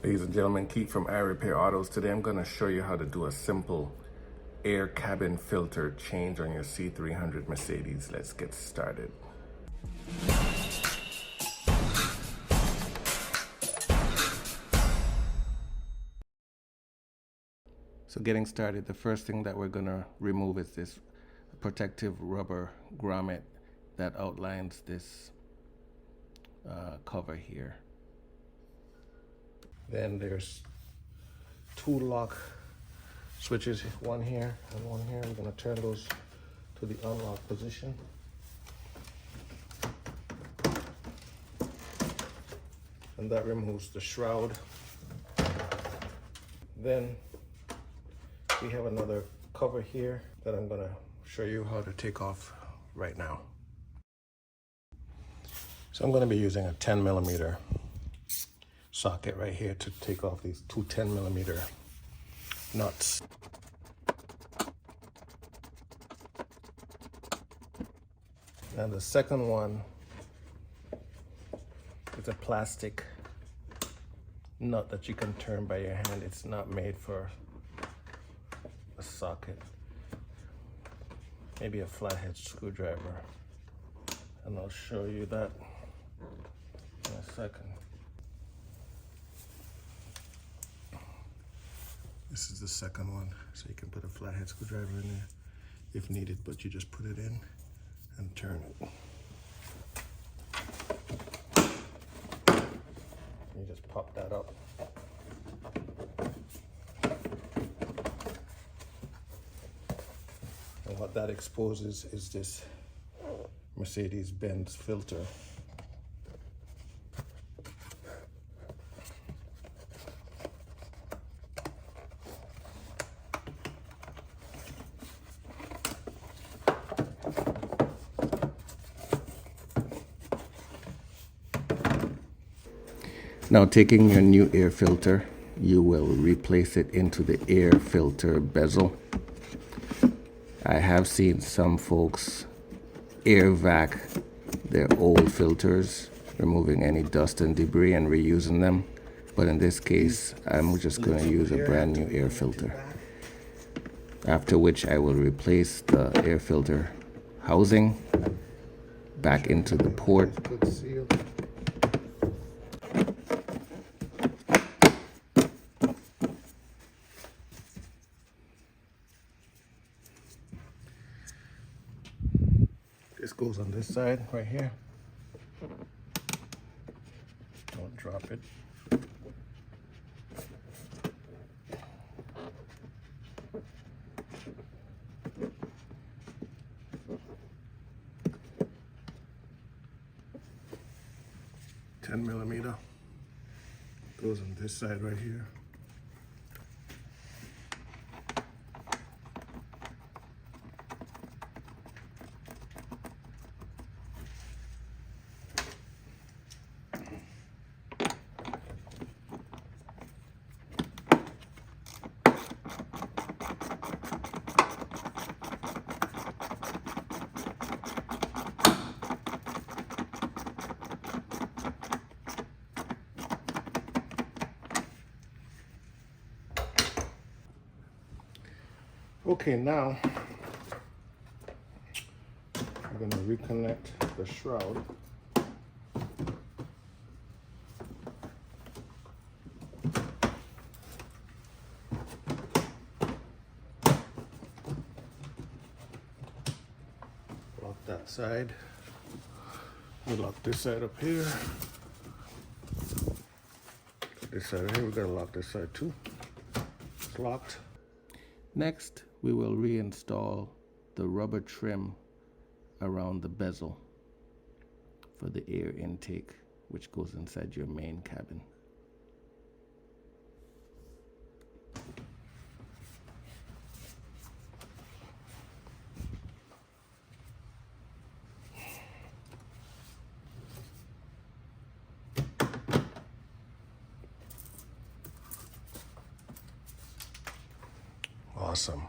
Ladies and gentlemen, Keith from iRepair Autos. Today I'm going to show you how to do a simple air cabin filter change on your C300 Mercedes. Let's get started. So getting started, the first thing that we're going to remove is this protective rubber grommet that outlines this cover here. Then there's two lock switches, one here and one here. I'm going to turn those to the unlock position. And that removes the shroud. Then we have another cover here that I'm going to show you how to take off right now. So I'm going to be using a 10mm socket right here to take off these two 10mm nuts. And the second one is a plastic nut that you can turn by your hand. It's not made for a socket. Maybe a flathead screwdriver. And I'll show you that in a second. This is the second one, so you can put a flathead screwdriver in there if needed, but you just put it in and turn it. You just pop that up. And what that exposes is this Mercedes-Benz filter. Now, taking your new air filter, you will replace it into the air filter bezel. I have seen some folks air vac their old filters, removing any dust and debris and reusing them. But in this case, I'm just going to use a brand new air filter. After which I will replace the air filter housing back into the port. This goes on this side right here. Don't drop it. $10mm goes on this side right here. Okay, now I'm going to reconnect the shroud. Lock that side. We lock this side up here. This side here, we're going to lock this side too. It's locked. Next, we will reinstall the rubber trim around the bezel for the air intake, which goes inside your main cabin. Awesome.